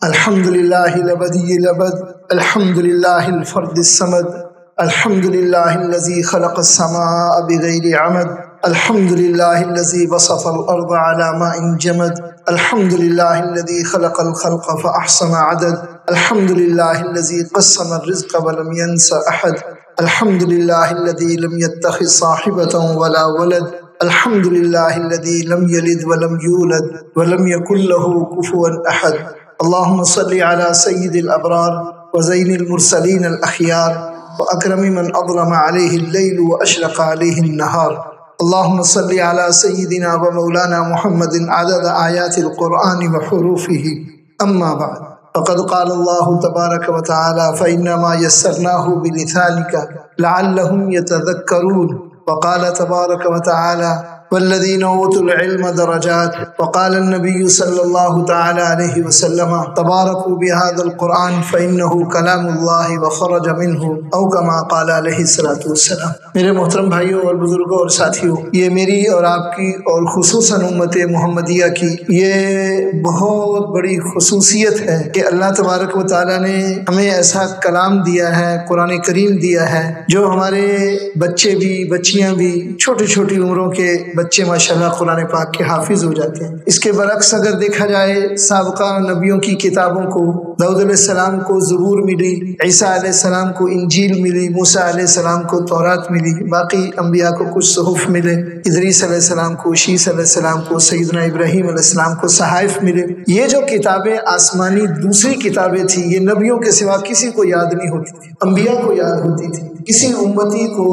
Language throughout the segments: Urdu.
الحمد للہ الابدی الابد، الحمد للہ الفرد الصمد، الحمد للہ الذی خلق السماء بغیر عمد، الحمد للہ الذی وصف الارض على ماء جمد، الحمد للہ الذی خلق الخلق فاحسن عدد، الحمد للہ الذی قسم الرزق ولم ينس احد، الحمد للہ الذی لم يتخذ صاحبة ولا ولد، الحمد للہ الذی لم یلد ولم یولد ولم یکن له کفوا احد۔ اللهم صل على سيد الأبرار وزين المرسلين الأخيار وأكرم من أظلم عليه الليل وأشرق عليه النهار، اللهم صل على سيدنا ومولانا محمد عدد آيات القرآن وحروفه، أما بعد فقد قال الله تبارك وتعالى فإنما يسرناه بلسانك لعلهم يتذكرون، وقال تبارك وتعالى والذين اوتوا العلم درجات، وقال النبي صلى الله تعالى عليه وسلم تباركوا بهذا القرآن فإنه كلام الله وخرج منه او كما قال عليه الصلاة والسلام۔ میرے محترم بھائیوں اور بزرگوں اور ساتھیوں، یہ میری اور آپ کی اور خصوصاً امت محمدیہ کی یہ بہت بڑی خصوصیت ہے کہ اللہ تبارک و تعالیٰ نے ہمیں ایسا کلام دیا ہے، قرآن کریم دیا ہے، جو ہمارے بچے بھی بچیاں بھی چھوٹی چھوٹی عمروں کے بچے ماشاءاللہ قرآن پاک کے حافظ ہو جاتے ہیں۔ اس کے برعکس اگر دیکھا جائے سابقہ نبیوں کی کتابوں کو، داؤد علیہ السلام کو زبور ملی، عیسیٰ علیہ السلام کو انجیل ملی، موسیٰ علیہ السلام کو تورات ملی، باقی انبیاء کو کچھ صحف ملے، ادریس علیہ السلام کو، شیس علیہ السلام کو، سیدنا ابراہیم علیہ السلام کو صحائف ملے۔ یہ جو کتابیں آسمانی دوسری کتابیں تھیں، یہ نبیوں کے سوا کسی کو یاد نہیں ہوتی تھی، انبیاء کو یاد ہوتی تھی۔ کسی امتی کو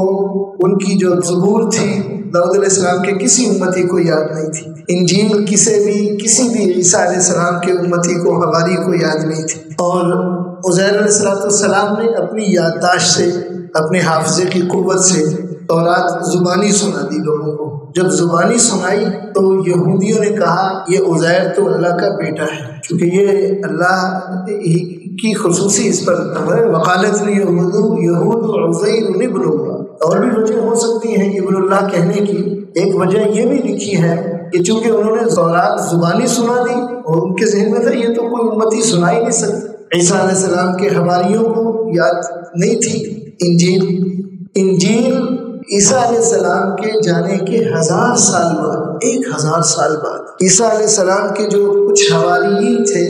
ان کی جو زبور تھی داؤد علیہ السلام کے کسی امتی کو یاد نہیں تھی، انجیل کسی بھی عیسیٰ علیہ السلام کے امتی کو حواری کو یاد نہیں تھی، اور عزیر علیہ السلام نے اپنی یادداشت سے، اپنے حافظے کی قوت سے تورات زبانی سنا دی لوگوں کو۔ جب زبانی سنائی تو یہودیوں نے کہا یہ عزیر تو اللہ کا بیٹا ہے، کیونکہ یہ اللہ کی خصوصی اس پر ہے۔ وقالت یہود عزیر ابن اللہ، اور بھی وجہ ہو سکتی ہیں ابن اللہ کہنے کی۔ ایک وجہ یہ بھی لکھی ہے کہ چونکہ انہوں نے تورات زبانی سنا دی اور ان کے ذہن میں تھا یہ تو کوئی امتی سنا ہی نہیں سکتا۔ عیسیٰ علیہ السلام کے حواریوں کو یاد نہیں تھی انجیل عیسیٰ علیہ السلام کے جانے کے 1000 سال بعد، 1000 سال بعد عیسیٰ علیہ السلام کے جو کچھ حواریین تھے،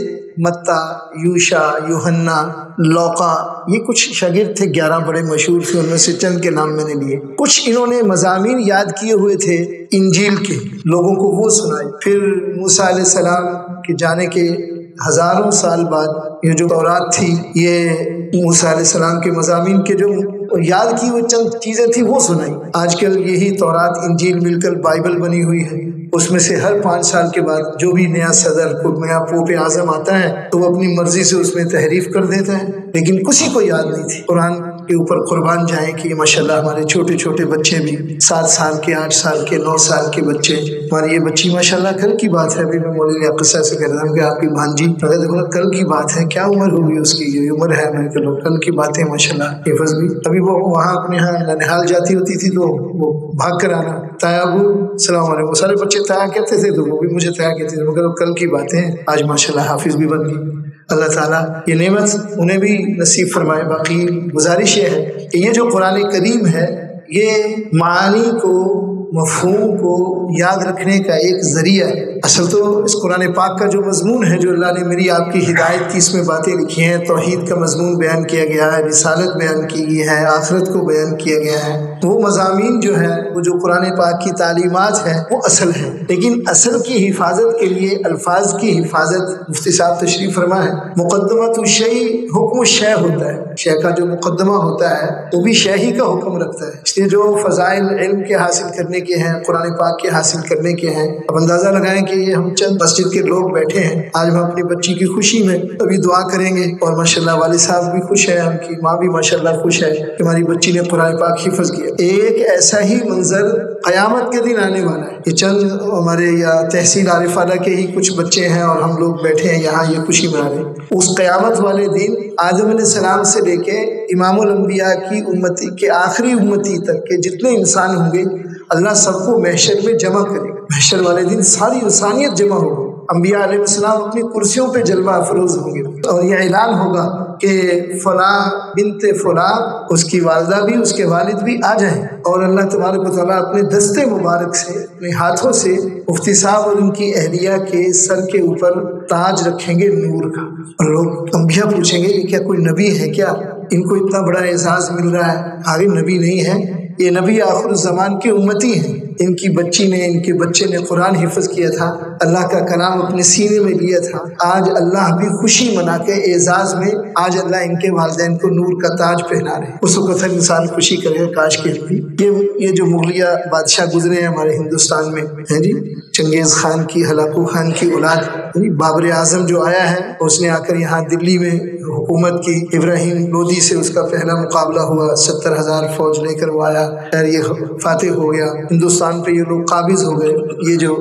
متی، یوشع، یوحنا، لوقا، یہ کچھ شاگرد تھے، 11 بڑے مشہور تھے، ان میں سے چند کے نام میں نے لیے۔ کچھ انہوں نے مضامین یاد کیے ہوئے تھے انجیل کے، لوگوں کو وہ سنائے۔ پھر موسیٰ علیہ السلام کے جانے کے ہزاروں سال بعد یہ جو تورات تھی، یہ موسیٰ علیہ السلام کے مضامین کے جو یاد کی وہ چند چیزیں تھیں وہ سنائی۔ آج کل یہی تورات انجیل مل کر بائبل بنی ہوئی ہے، اس میں سے ہر 5 سال کے بعد جو بھی نیا صدر، نیا پوپ اعظم آتا ہے تو وہ اپنی مرضی سے اس میں تحریف کر دیتا ہے، لیکن کسی کو یاد نہیں تھی۔ قرآن کے اوپر قربان جائیں کہ ماشاءاللہ ہمارے چھوٹے چھوٹے بچے بھی 7 سال کے، 8 سال کے، 9 سال کے بچے، ہماری یہ بچی ماشاءاللہ کل کی بات ہے۔ ابھی میں مولوی قصہ سے کہہ رہا ہوں کہ آپ کی بھانجی، اگر دیکھو کل کی بات ہے، کیا عمر ہوگی اس کی، یہ عمر ہے، میں کہ کل کی باتیں ماشاءاللہ حفظ بھی۔ ابھی وہ وہاں اپنے یہاں ننہال جاتی ہوتی تھی تو وہ بھاگ کر آنا، تایا ابو السلام علیکم، سارے بچے تایا کہتے تھے تو وہ بھی مجھے تایا کہتے تھے، مگر کل کی باتیں آج ماشاءاللہ حافظ بھی بن گئی۔ اللہ تعالیٰ یہ نعمت انہیں بھی نصیب فرمائے۔ باقی گزارش یہ ہے کہ یہ جو قرآن کریم ہے یہ معانی کو، مفہوم کو یاد رکھنے کا ایک ذریعہ ہے۔ اصل تو اس قرآن پاک کا جو مضمون ہے، جو اللہ نے میری آپ کی ہدایت کی اس میں باتیں لکھی ہیں، توحید کا مضمون بیان کیا گیا ہے، رسالت بیان کی گئی ہے، آخرت کو بیان کیا گیا ہے، وہ مضامین جو ہے، وہ جو قرآن پاک کی تعلیمات ہیں وہ اصل ہے۔ لیکن اصل کی حفاظت کے لیے الفاظ کی حفاظت، مفتی صاحب تشریف فرما ہے، مقدمۃ الشیء حکم الشیء ہوتا ہے، شے کا جو مقدمہ ہوتا ہے وہ بھی شے ہی کا حکم رکھتا ہے۔ اس لیے جو فضائل علم کے حاصل کرنے کے ہیں، قرآن پاک کے حاصل کرنے کے ہیں، اب اندازہ لگائیں کہ یہ ہم چند مسجد کے لوگ بیٹھے ہیں، آج ہم اپنی بچی کی خوشی میں ابھی دعا کریں گے، اور ماشاءاللہ والد صاحب بھی خوش ہیں، ان کی ماں بھی ماشاءاللہ خوش ہے کہ ہماری بچی نے قرآن پاک حفظ کیا۔ ایک ایسا ہی منظر قیامت کے دن آنے والا ہے۔ یہ چند ہمارے یا تحصیل عارف والا کے ہی کچھ بچے ہیں اور ہم لوگ بیٹھے ہیں یہاں یہ خوشی منا رہے ہیں۔ اس قیامت والے دن آدم علیہ السلام سے لے کے امام الانبیاء کی امتی کے آخری امتی تک کے جتنے انسان ہوں گے، اللہ سب کو محشر میں جمع کرے گا۔ محشر والے دن ساری انسانیت جمع ہوگی، انبیاء علیہ السلام اپنی کرسیوں پہ جلوہ افروز ہوں گے اور یہ اعلان ہوگا کہ فلاں بنت فلاں اس کی والدہ بھی اس کے والد بھی آ جائیں، اور اللہ تبارک و تعالیٰ اپنے دستے مبارک سے اپنے ہاتھوں سے مفتی صاحب اور ان کی اہلیہ کے سر کے اوپر تاج رکھیں گے نور کا، اور لوگ انبیاء پوچھیں گے یہ کیا کوئی نبی ہے کیا، ان کو اتنا بڑا اعزاز مل رہا ہے؟ آگے نبی نہیں ہے، یہ نبی آخر الزمان کے امتی ہیں۔ ان کی بچی نے، ان کے بچے نے قرآن حفظ کیا تھا، اللہ کا کلام اپنے سینے میں لیا تھا، آج اللہ بھی خوشی منا کے اعزاز میں آج اللہ ان کے والدین کو نور کا تاج پہنا رہے ہیں۔ اس وقت انسان خوشی کرے کاش کے یہ جو مغلیہ بادشاہ گزرے ہیں ہمارے ہندوستان میں ہیں جی، چنگیز خان کی، ہلاکو خان کی اولاد، بابر اعظم جو آیا ہے اس نے آ کر یہاں دلی میں حکومت کی، ابراہیم لودھی سے اس کا پہلا مقابلہ ہوا، 70,000 فوج لے کر وہ آیا، خیر یہ فاتح ہو گیا ہندوستان پہ، یہ لوگ قابض ہو گئے۔ یہ جو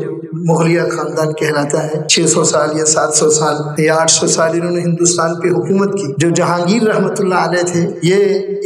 مغلیہ خاندان کہلاتا ہے 600 سال یا 700 سال یا 800 سال انہوں نے ہندوستان پہ حکومت کی۔ جو جہانگیر رحمۃ اللہ علیہ تھے، یہ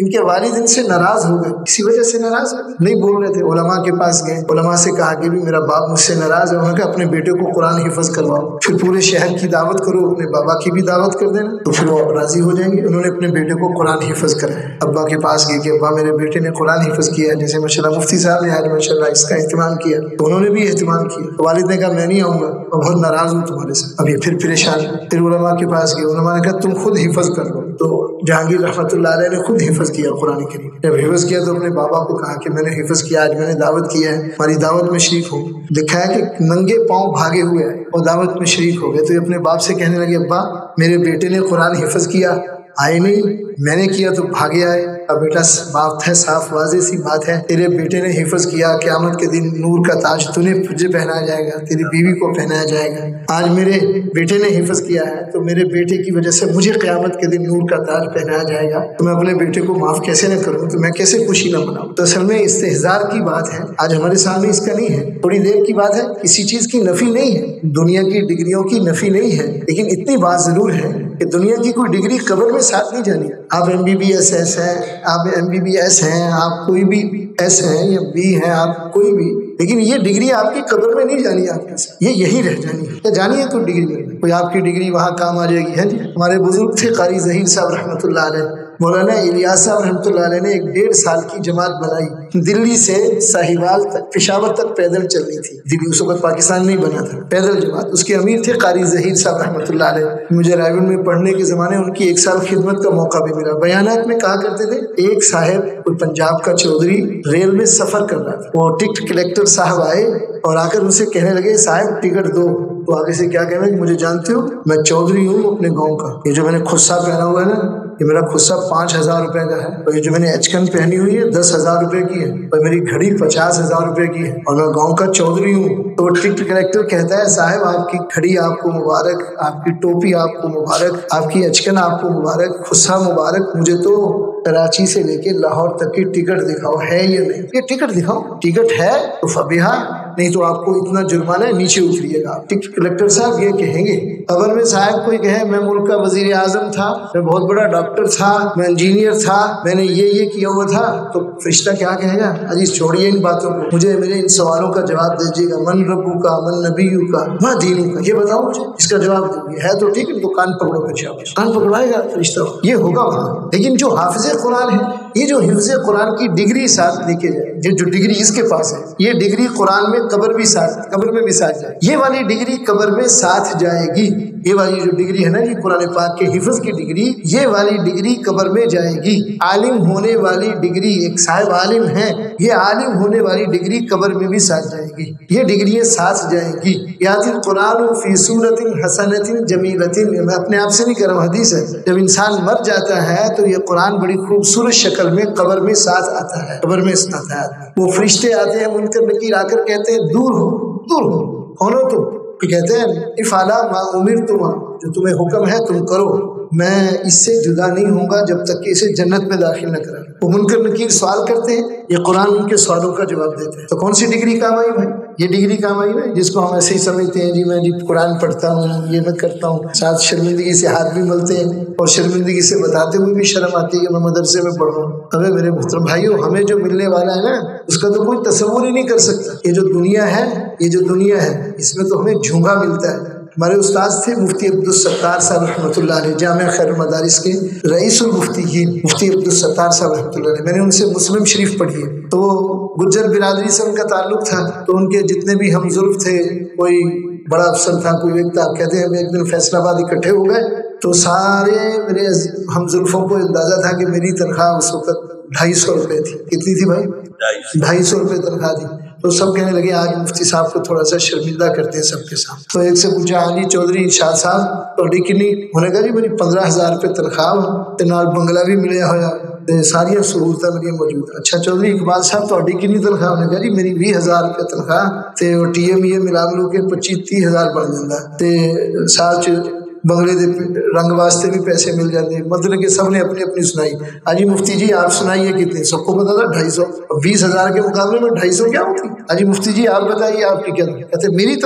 ان کے والد ان سے ناراض ہو گئے، کسی وجہ سے ناراض ہو گئے، نہیں بول رہے تھے، علماء کے پاس گئے، علماء سے کہا کہ بھی میرا باپ مجھ سے ناراض ہے، انہوں نے کہا اپنے بیٹے کو قرآن حفظ کرواؤ، پھر پورے شہر کی دعوت کرو، اپنے بابا کی بھی دعوت کر دینا تو پھر وہ راضی ہو جائیں گے۔ انہوں نے اپنے بیٹے کو قرآن حفظ کرایا، ابا کے پاس گئے کہ ابا میرے بیٹے نے قرآن حفظ کیا ہے، جیسے ماشاءاللہ مفتی صاحب نے آج ماشاءاللہ اس کا اہتمام کیا، تو انہوں نے بھی اہتمام کیا۔ والد نے کہا میں نہیں آؤں گا، اور بہت ناراض ہوں تمہارے سے، اب یہ پھر پریشان، پھر علماء کے پاس گئے، علماء نے کہا تم خود حفظ کر لو، تو جہانگیر رحمۃ اللہ علیہ نے خود حفظ کیا قرآن کریم۔ جب حفظ کیا تو اپنے بابا کو کہا کہ میں نے حفظ کیا، آج میں نے دعوت کیا ہے، ہماری دعوت میں شریک ہو۔ لکھا ہے کہ ننگے پاؤں بھاگے ہوئے آئے اور دعوت میں شریک ہو گئے، تو یہ اپنے باپ سے کہنے لگے ابا میرے بیٹے نے قرآن حفظ کیا، آئے نہیں، میں نے کیا تو بھاگے آئے۔ اب بیٹا بات ہے، صاف واضح سی بات ہے، تیرے بیٹے نے حفظ کیا، قیامت کے دن نور کا تاج تجھے پہنایا جائے گا، تیری بیوی کو پہنایا جائے گا۔ آج میرے بیٹے نے حفظ کیا ہے تو میرے بیٹے کی وجہ سے مجھے قیامت کے دن نور کا تاج پہنایا جائے گا، تو میں اپنے بیٹے کو معاف کیسے نہ کروں، تو میں کیسے خوشی نہ مناؤں؟ تو اصل میں استحضار کی بات ہے، آج ہمارے سامنے اس کا نہیں ہے، تھوڑی دیر کی بات ہے، کسی چیز کی نفی نہیں ہے، دنیا کی ڈگریوں کی نفی نہیں ہے، لیکن اتنی بات ضرور ہے کہ دنیا کی کوئی ڈگری قبر میں ساتھ نہیں جانی۔ آپ MBBS ہیں، آپ MBBS ہیں، آپ کوئی بھی ایس ہیں یا بی ہیں، آپ کوئی بھی، لیکن یہ ڈگری آپ کی قبر میں نہیں جانی، آپ کے ساتھ یہ یہی رہ جانی ہے۔ کیا جانی ہے کوئی ڈگری میں؟ کوئی آپ کی ڈگری وہاں کام آ جائے گی؟ ہے جی، ہمارے بزرگ تھے قاری ظہیر صاحب رحمۃ اللہ علیہ، مولانا الیاس صاحب رحمۃ اللہ علیہ نے ایک 1.5 سال کی جماعت بنائی، دلی سے ساہیوال تک، پشاور تک پیدل چلنی تھی، دلی اس وقت پاکستان نہیں بنا تھا، پیدل جماعت، اس کے امیر تھے قاری ظہیر صاحب رحمۃ اللہ علیہ۔ مجھے رائے گڑھ میں پڑھنے کے زمانے ان کی 1 سال خدمت کا موقع بھی ملا۔ بیانات میں کہا کرتے تھے ایک صاحب کوئی پنجاب کا چودھری ریل میں سفر کر رہا تھا، وہ ٹکٹ کلیکٹر صاحب آئے اور آ کر ان سے کہنے لگے صاحب ٹکٹ دو، تو آگے سے کیا کہنا کہ مجھے جانتے ہو میں چودھری ہوں اپنے گاؤں کا، یہ جو میں نے خصہ پہنا ہوا ہے نا یہ میرا خصہ 5,000 روپے کا ہے، اور یہ جو میں نے اچکن پہنی ہوئی ہے 10,000 روپے کی ہے، اور میری گھڑی 50,000 روپے کی ہے، اور میں گاؤں کا چودھری ہوں۔ تو وہ ٹکٹ کلیکٹر کہتا ہے صاحب آپ کی گھڑی آپ کو مبارک، آپ کی ٹوپی آپ کو مبارک، آپ کی اچکن آپ کو مبارک، خصہ مبارک، مجھے تو کراچی سے لے کے لاہور تک کی ٹکٹ دکھاؤ، ہے یا نہیں؟ یہ ٹکٹ دکھاؤ، ٹکٹ ہے تو فبیہا، نہیں تو آپ کو اتنا جرمانہ ہے، نیچے اتریے گا۔ ٹکٹ کلیکٹر صاحب یہ کہیں گے، خبر میں صاحب کوئی کہے میں ملک کا وزیر اعظم تھا، میں بہت بڑا ڈاکٹر تھا، میں انجینئر تھا، میں نے یہ کیا ہوا تھا، تو فرشتہ کیا کہے گا؟ عزیز چھوڑیے ان باتوں کو، مجھے میرے ان سوالوں کا جواب دیجیے گا، من ربو کا، من نبیو کا، ما دینو کا، یہ بتاؤ مجھے، اس کا جواب دیجیے، ہے تو ٹھیک ہے تو کان پکڑو، کان پکڑوائے گا فرشتہ، یہ ہوگا وہاں۔ لیکن جو حافظ قرآن ہے، یہ جو حفظ قرآن کی ڈگری ساتھ لے کے جائے، جو ڈگری اس کے پاس ہے، یہ ڈگری قرآن میں قبر میں بھی ساتھ جائے، یہ والی ڈگری قبر میں ساتھ جائے گی، یہ والی جو ڈگری ہے نا جی قرآن پاک کے حفظ کی ڈگری، یہ والی ڈگری قبر میں جائے گی۔ عالم ہونے والی ڈگری، ایک صاحب عالم ہے، یہ عالم ہونے والی ڈگری قبر میں بھی ساتھ جائے گی، یہ ڈگریاں ساتھ جائیں گی۔ یاتی القرآن فی صورت حسنۃ جمیلۃ، میں اپنے آپ سے نہیں کہہ رہا ہوں، حدیث ہے، جب انسان مر جاتا ہے تو یہ قرآن بڑی خوبصورت شکل میں قبر میں ساتھ آتا ہے، قبر میں آتا ہے، وہ فرشتے آتے ہیں منکر نکیر آ کر کہتے ہیں دور ہو، دور ہو، کون ہو تم؟ کہتے ہیں افعلا ما امرتم، جو تمہیں حکم ہے تم کرو، میں اس سے جدا نہیں ہوں گا جب تک کہ اسے جنت میں داخل نہ کریں۔ وہ منکر نکیر سوال کرتے ہیں، یہ قرآن ان کے سوالوں کا جواب دیتے ہیں۔ تو کون سی ڈگری کام آئی بھائی؟ یہ ڈگری کام آئی ہے جس کو ہم ایسے ہی سمجھتے ہیں جی میں جی قرآن پڑھتا ہوں، یہ میں کرتا ہوں، ساتھ شرمندگی سے ہاتھ بھی ملتے ہیں اور شرمندگی سے بتاتے ہوئے بھی شرم آتی ہے کہ میں مدرسے میں پڑھ رہا ہوں۔ ابے میرے محترم بھائیو، ہمیں جو ملنے والا ہے نا اس کا تو کوئی تصور ہی نہیں کر سکتا۔ یہ جو دنیا ہے، یہ جو دنیا ہے، اس میں تو ہمیں جھونگا ملتا ہے، ہمارے استاد تھے مفتی عبدالستار صاحب رحمۃ اللہ علیہ، جامعہ خیر المدارس کے رئیس المفتیین مفتی عبدالستار صاحب رحمۃ اللہ علیہ. میں نے ان سے مسلم شریف پڑھی ہے، تو گجر برادری سے ان کا تعلق تھا، تو ان کے جتنے بھی ہم زلف تھے، کوئی بڑا افسر تھا، کوئی ایک تھا، کہتے ہیں ایک دن فیصل آباد اکٹھے ہو گئے تو سارے میرے ہم زلفوں کو اندازہ تھا کہ میری تنخواہ اس وقت 250 روپے تھی. کتنی تھی بھائی؟ 250 روپے تنخواہ تھی. تو سب کہنے لگے آج مفتی صاحب کو تھوڑا سا شرمندہ کرتے ہیں سب کے ساتھ. تو ایک سے پوچھا علی چودھری ارشاد صاحب تھوڑی کنی؟ انہوں نے کہا جی میری 15,000 روپے تنخواہ نال بنگلہ بھی ملیا ہوا، ساری سہولتیں میری موجود. اچھا چودھری اقبال صاحب تھوڑی کنی تنخواہ؟ انہوں نے کہا جی میری 20,000 روپے تنخواہ تے ٹی ایم ای ملا ملو کے 25-30,000 بن جاتا تے سال بنگلے دے رنگ واسطے بھی پیسے مل جاتے ہیں. مطلب کہ سب نے اپنی اپنی سنائی. حاجی مفتی جی آپ سنائیے کتنے؟ سب کو پتا تھا 250. 20,000 کے مقابلے میں 250 کیا ہوتی؟ حاجی مفتی جی آپ بتائیے آپ کی کیا؟ کہتے میری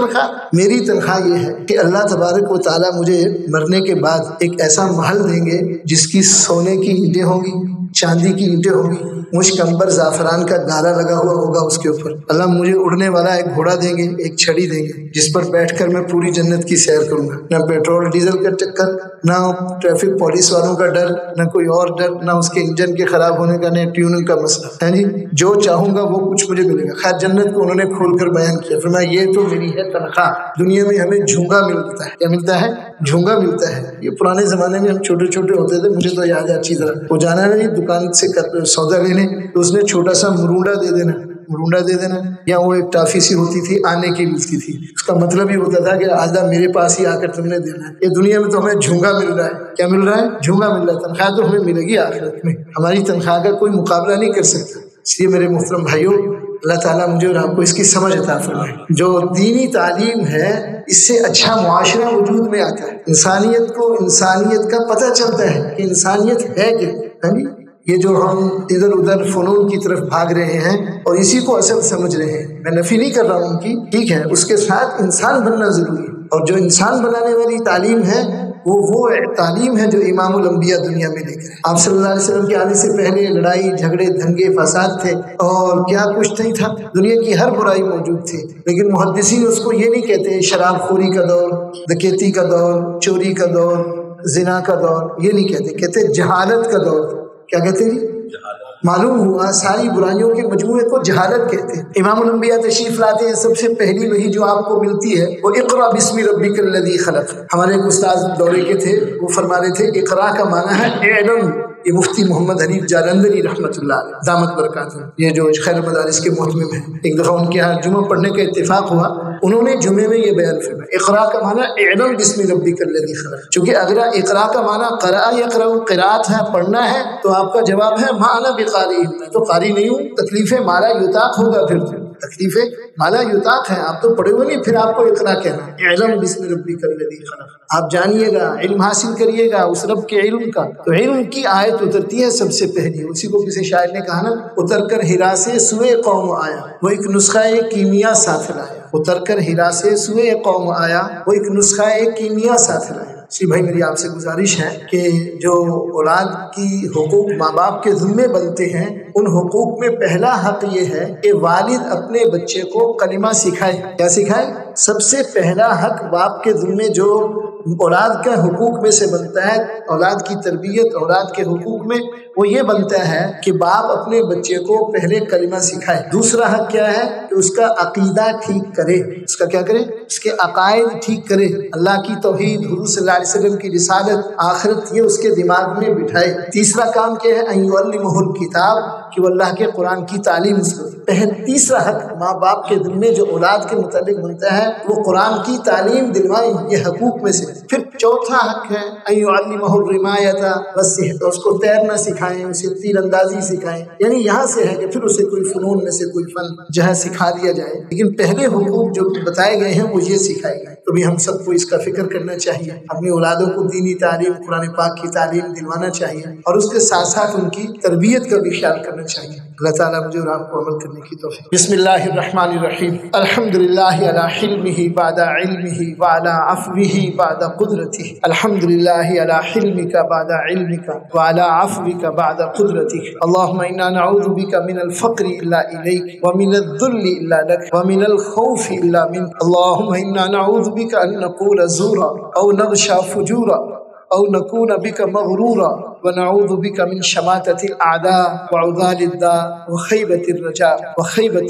تنخواہ یہ ہے کہ اللہ تبارک و تعالیٰ مجھے مرنے کے بعد ایک ایسا محل دیں گے جس کی سونے کی اینٹیں ہوں گی، چاندی کی اینٹیں ہوں گی، مشک عنبر زعفران کا گارا لگا ہوا ہوگا اس کے اوپر. اللہ مجھے اڑنے والا ایک گھوڑا دیں گے، ایک چھڑی دیں گے جس پر بیٹھ کر میں پوری جنت کی سیر کروں گا. نہ پیٹرول ڈیزل کا چکر، نہ ٹریفک پولیس والوں کا ڈر، نہ کوئی اور ڈر، نہ اس کے انجن کے خراب ہونے کا، نہ ٹیوننگ کا مسئلہ ہے جی. جو چاہوں گا وہ کچھ مجھے ملے گا. خیر جنت کو انہوں نے کھول کر بیان کیا، فرمایا یہ تو میری ہے تنخواہ. دنیا میں ہمیں جھونگا ملتا ہے. کیا ملتا ہے؟ جھونگا ملتا ہے. یہ پرانے زمانے میں ہم چھوٹے چھوٹے ہوتے تھے، مجھے تو یاد ہے اچھی طرح. وہ جانا ہے دکان سے سودا لینے تو اس نے چھوٹا سا مرونڈا دے دینا یا وہ ایک ٹافی سی ہوتی تھی آنے کی ملتی تھی. اس کا مطلب یہ ہوتا تھا کہ آدھا میرے پاس ہی آ کر تم نے دینا ہے. یہ دنیا میں تو ہمیں جھونگا مل رہا ہے. کیا مل رہا ہے؟ جھونگا مل رہا ہے. تنخواہ تو ہمیں ملے گی آخرت میں، ہماری تنخواہ کا کوئی مقابلہ نہیں کر سکتا. اس لیے میرے محترم بھائیوں، اللہ تعالیٰ مجھے اور آپ کو اس کی سمجھ عطا فرمائے. جو دینی تعلیم ہے اس سے اچھا معاشرہ وجود میں آتا ہے. انسانیت کو انسانیت کا پتہ چلتا ہے کہ انسانیت ہے کیا. یہ جو ہم ادھر ادھر فنون کی طرف بھاگ رہے ہیں اور اسی کو اصل سمجھ رہے ہیں، میں نفی نہیں کر رہا ہوں ان کی، ٹھیک ہے، اس کے ساتھ انسان بننا ضروری ہے. اور جو انسان بنانے والی تعلیم ہے وہ تعلیم ہے جو امام الانبیاء دنیا میں لے کر آپ صلی اللہ علیہ وسلم کے آنے سے پہلے لڑائی جھگڑے دنگے فساد تھے اور کیا کچھ نہیں تھا. دنیا کی ہر برائی موجود تھی، لیکن محدثین اس کو یہ نہیں کہتے شراب خوری کا دور، ڈکیتی کا دور، چوری کا دور، زنا کا دور، یہ نہیں کہتے. کہتے جہالت کا دور. کیا کہتے ہیں؟ معلوم ہوا ساری برائیوں کے مجموعے کو جہالت کہتے ہیں. امام الانبیاء تشریف لاتے ہیں، سب سے پہلی وحی جو آپ کو ملتی ہے وہ اقرا بسم ربک الذی خلق. ہمارے ایک استاد دورے کے تھے، وہ فرما رہے تھے اقرا کا معنی ہے علم. یہ مفتی محمد حنیف جالندری رحمۃ اللہ علیہ دامت برکاتہ، یہ جو خیر مدارس کے محتمم ہیں، ایک دفعہ ان کے یہاں جمعہ پڑھنے کا اتفاق ہوا. انہوں نے جمعے میں یہ بیان فرمایا اقرا کا معنی علم بسم ربک الذی خلق. چونکہ اگر اقرا کا معنی قرأ یقرأ قرات ہے، پڑھنا ہے، تو آپ کا جواب ہے ما انا بقاری. میں تو قاری نہیں ہوں. تکلیف مالا یطاق ہوگا، پھر تکلیف مالا یطاق ہے، آپ تو پڑھے ہوئے نہیں، پھر آپ کو اقرا کہنا ہے. علم بسم ربک الذی خلق. آپ جانیے گا، علم حاصل کریے گا اس رب کے علم کا. تو علم کی آیت اترتی ہے سب سے پہلی. اسی کو کسی شاعر نے کہا نا، اتر کر ہرا سے سوئے قوم آیا، وہ ایک نسخہ کیمیا ساتھ لایا. اتر کر ہرا سے سوئے قوم آیا، وہ ایک نسخہ کیمیا ساتھ لایا. جی بھائی میری آپ سے گزارش ہے کہ جو اولاد کی حقوق ماں باپ کے ذمے بنتے ہیں، ان حقوق میں پہلا حق یہ ہے کہ والد اپنے بچے کو کلمہ سکھائے. کیا سکھائے؟ سب سے پہلا حق باپ کے ذمے جو اولاد کا حقوق میں سے بنتا ہے، اولاد کی تربیت، اولاد کے حقوق میں وہ یہ بنتا ہے کہ باپ اپنے بچے کو پہلے کلمہ سکھائے. دوسرا حق کیا ہے کہ اس کا عقیدہ ٹھیک کرے. اس کا کیا کرے؟ اس کے عقائد ٹھیک کرے. اللہ کی توحید، حضور صلی اللہ علیہ وسلم کی رسالت، آخرت، یہ اس کے دماغ میں بٹھائے. تیسرا کام کیا ہے؟ ان یعلمہ الکتاب، کہ وہ اللہ کے قرآن کی تعلیم اس کو. تیسرا حق ماں باپ کے دل میں جو اولاد کے متعلق بنتا ہے وہ قرآن کی تعلیم دلوائیں. یہ حقوق میں سے. پھر چوتھا حق ہے ان یعلمہ الرمایۃ والسحر، اس کو تیرنا سکھائیں، اسے تیر اندازی سکھائیں. یعنی یہاں سے ہے کہ پھر اسے کوئی فنون میں سے کوئی فن جو ہے سکھا دیا جائے. لیکن پہلے حقوق جو بتائے گئے ہیں وہ یہ سکھائے گئے. تو بھی ہم سب کو اس کا فکر کرنا چاہیے، اپنی اولادوں کو دینی تعلیم، قرآن پاک کی تعلیم دلوانا چاہیے، اور اس کے ساتھ ساتھ ان کی تربیت کا بھی خیال کرنا چاہیے. اللہ تعالیٰ مجھے اور آپ کو عمل کرنے کی توفیق. بسم اللہ الرحمن الرحیم. الحمد للہ علی حلمہ بعد علمہ وعلی عفوہ بعد قدرتہ. الحمد للہ علی حلمک بعد علمک وعلی عفوک بعد قدرتک. اللہم انا نعوذ بک من الفقر الا الیک ومن الذل الا لک ومن الخوف الا منک. اللہم انا نعوذ بك أن نقول زورا أو نغشى فجورا أو نكون بك مغرورا ونعوذ بك من شماتة الأعداء وعذال الداء وخيبة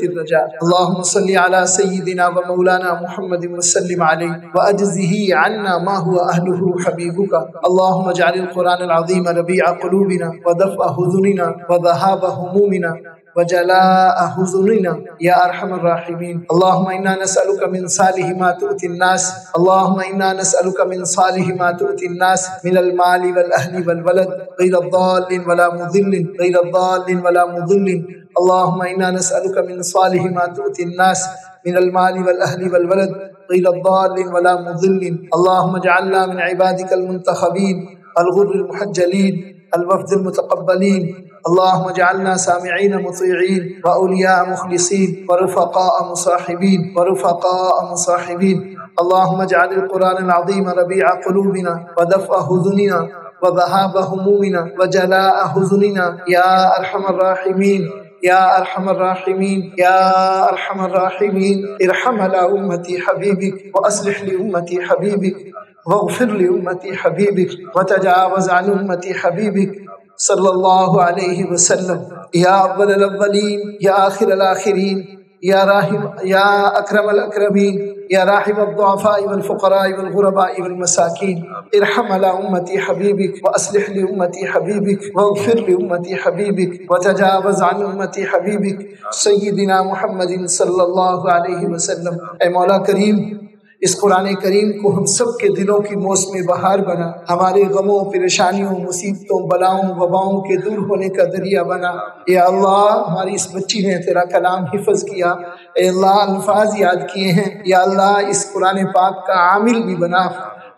الرجاء اللهم صل على سيدنا ومولانا محمد وسلم عليه وأجزه عنا ما هو أهله حبيبك اللهم اجعل القرآن العظيم ربيع قلوبنا ودفع حزننا وذهاب همومنا وجلاء حزننا يا أرحم الراحمين اللهم إنا نسألك من صالح ما تؤتي الناس اللهم إنا نسألك من صالح ما تؤتي الناس من المال والأهل والولد غير الضال ولا مضل اللهم إنا نسألك من صالح ما تؤتي الناس من المال والأهل والولد غير الضال ولا مضل اللهم اجعلنا من عبادك المنتخبين الغر المحجلين الوفد المتقبلين اللهم اجعلنا سامعين مطيعين وأولياء مخلصين ورفقاء مصاحبين اللهم اجعل القرآن العظيم ربيع قلوبنا ودفع حزننا وذهاب همومنا وجلاء حزننا يا أرحم الراحمين ارحم على أمتي حبيبك وأصلح لأمتي حبيبك واغفر لأمتي حبيبك وتجاوز عن أمتي حبيبك صلى الله عليه وسلم يا أول الأولين يا آخر الآخرين يا أكرم الأكرمين يا راحم الضعفاء والفقراء والغرباء والمساكين ارحم على أمتي حبيبك وأصلح لأمتي حبيبك واغفر لأمتي حبيبك وتجاوز عن أمتي حبيبك سيدنا محمد صلی اللہ علیہ وسلم۔ اے مولا کریم، اس قرآن کریم کو ہم سب کے دلوں کی موسم بہار بنا، ہمارے غموں، پریشانیوں، مصیبتوں، بلاؤں، وباؤں کے دور ہونے کا ذریعہ بنا۔ یا اللہ، ہماری اس بچی نے تیرا کلام حفظ کیا، اے اللہ الفاظ یاد کیے ہیں، یا اللہ اس قرآن پاک کا عامل بھی بنا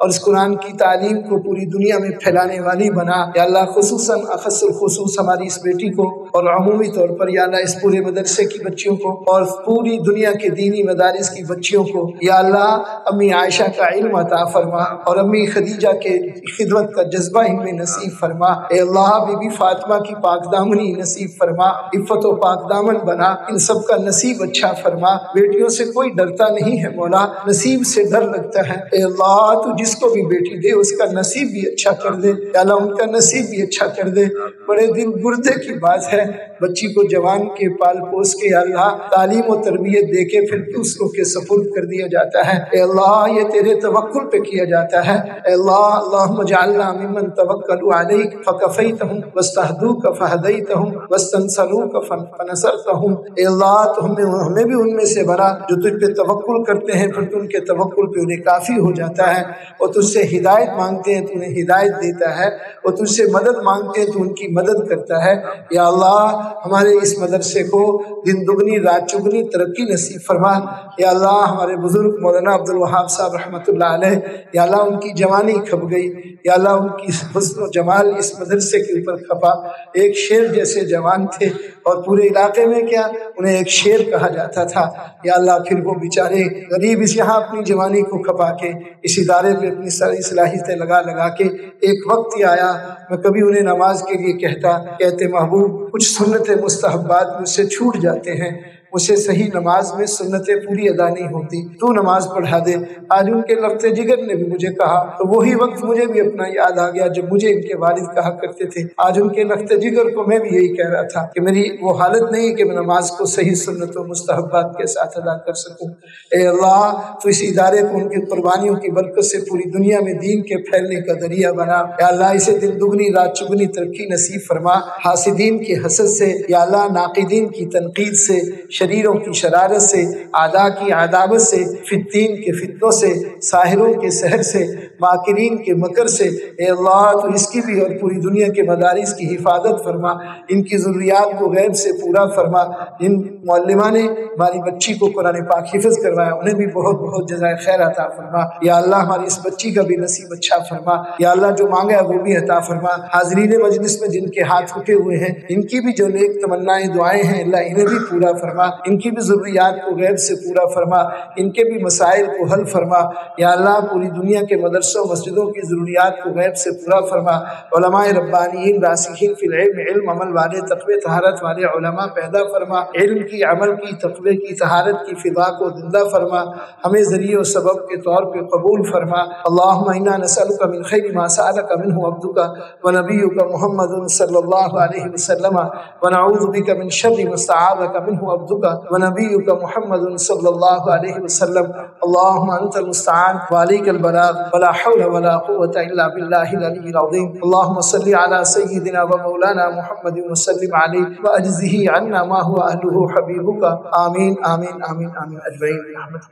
اور اس قرآن کی تعلیم کو پوری دنیا میں پھیلانے والی بنا۔ یا اللہ خصوصاً اخص الخصوص ہماری اس بیٹی کو اور عمومی طور پر یا اللہ اس پورے مدرسے کی بچیوں کو اور پوری دنیا کے دینی مدارس کی بچیوں کو یا اللہ امی عائشہ کا علم عطا فرما اور امی خدیجہ کے خدمت کا جذبہ ان میں نصیب فرما۔ اے اللہ بی بی فاطمہ کی پاک دامنی نصیب فرما، عفت و پاک دامن بنا، ان سب کا نصیب اچھا فرما۔ بیٹیوں سے کوئی ڈرتا نہیں ہے مولا، نصیب سے ڈر لگتا ہے۔ اے اللہ تو جس کو بھی بیٹی دے اس کا نصیب بھی اچھا کر دے، یا اللہ ان کا نصیب بھی اچھا کر دے۔ بڑے دل گردے کی بات ہے، بچی کو جوان کے پال پوس کے یا اللہ تعلیم و تربیت دے کے پھر دوسروں کے سپرد کر دیا جاتا ہے۔ اے اللہ یہ تیرے توکل پہ کیا جاتا ہے۔ اے اللہ اللہم اجعلنا ممن توکلوا علیک فکفیتہم واستہدوک فہدیتہم واستنصروک فنصرتہم۔ اے اللہ تو ہمیں بھی ان میں سے بنا جو تجھ پہ توکل کرتے ہیں، پھر تو ان کے توکل پہ انہیں کافی ہو جاتا ہے، اور تجھ سے ہدایت مانگتے ہیں تو انہیں ہدایت دیتا ہے، اور تجھ سے مدد مانگتے ہیں تو ان کی مدد کرتا ہے۔ یا اللہ ہمارے اس مدرسے کو دن دگنی رات چگنی ترقی نصیب فرما۔ یا اللہ ہمارے بزرگ مولانا عبدالوہاب صاحب رحمۃ اللہ علیہ، یا اللہ ان کی جوانی کھپ گئی، یا اللہ ان کی حسن و جمال اس مدرسے کے اوپر کھپا، ایک شیر جیسے جوان تھے اور پورے علاقے میں کیا انہیں ایک شیر کہا جاتا تھا۔ یا اللہ پھر وہ بیچارے غریب اس یہاں اپنی جوانی کو کھپا کے اس ادارے میں اپنی ساری صلاحیتیں لگا کے ایک وقت ہی آیا میں کبھی انہیں نماز کے لیے کہتے محبوب کچھ سنت مستحبات مجھ سے چھوٹ جاتے ہیں، مجھ سے صحیح نماز میں سنتیں پوری ادا نہیں ہوتی، تو نماز پڑھا دے۔ آج ان کے لفظ جگر نے بھی مجھے کہا تو وہی وقت مجھے بھی اپنا یاد آ گیا جب مجھے ان کے والد کہا کرتے تھے۔ آج ان کے لفظ جگر کو میں بھی یہی کہہ رہا تھا کہ میری وہ حالت نہیں کہ میں نماز کو صحیح سنت و مستحبات کے ساتھ ادا کر سکوں۔ اے اللہ تو اس ادارے کو ان کی قربانیوں کی برکت سے پوری دنیا میں دین کے پھیلنے کا ذریعہ بنا۔ یا اللہ اسے دن دگنی رات چگنی ترقی نصیب فرما، حاسدین کی حسد سے، یا اللہ ناقدین کی تنقید سے، شریروں کی شرارت سے، اعداء کی عداوت سے، فتین کے فتنوں سے، ساحروں کے سحر سے، ماکرین کے مکر سے۔ اے اللہ تو اس کی بھی اور پوری دنیا کے مدارس کی حفاظت فرما، ان کی ضروریات کو غیب سے پورا فرما۔ جن معلمہ نے ہماری بچی کو قرآن پاک حفظ کروایا انہیں بھی بہت بہت جزائے خیر عطا فرما۔ یا اللہ ہماری اس بچی کا بھی نصیب اچھا فرما، یا اللہ جو مانگا ہے وہ بھی عطا فرما۔ حاضرین مجلس میں جن کے ہاتھ اٹھے ہوئے ہیں ان کی بھی جو نیک تمنائیں دعائیں ہیں اللہ انہیں بھی پورا فرما۔ ان کی بھی ضروریات کو غیب سے پورا فرما، ان کے بھی مسائل کو حل فرما یا اللہ۔ پوری دنیا کے مدرسوں مسجدوں کی ضروریات کو غیب سے پورا فرما، علماء ربانیین راسخین فی العلم، علم عمل والے، تقوی طہارت والے علماء پیدا فرما، علم کی، عمل کی، تقوی کی، طہارت کی فضا کو زندہ فرما، ہمیں ذریعہ و سبب کے طور پہ قبول فرما۔ اللہم انا نسألک من خیر ما سألک منہ عبدک ونبیک محمد صلی اللہ علیہ وسلم، ونعوذ بک من شر ما استعاذک منہ عبدک ونبیک محمد صلی اللہ علیہ وسلم۔ اللہم انت المستعان وعلیک البلاغ ولا حول ولا قوة الا باللہ العلی العظیم۔ اللہم صلی علی سیدنا و مولانا محمد وسلم علیہ واجزہ عنا ما هو اہلہ حبیبک، آمین آمین آمین آمین اجمعین۔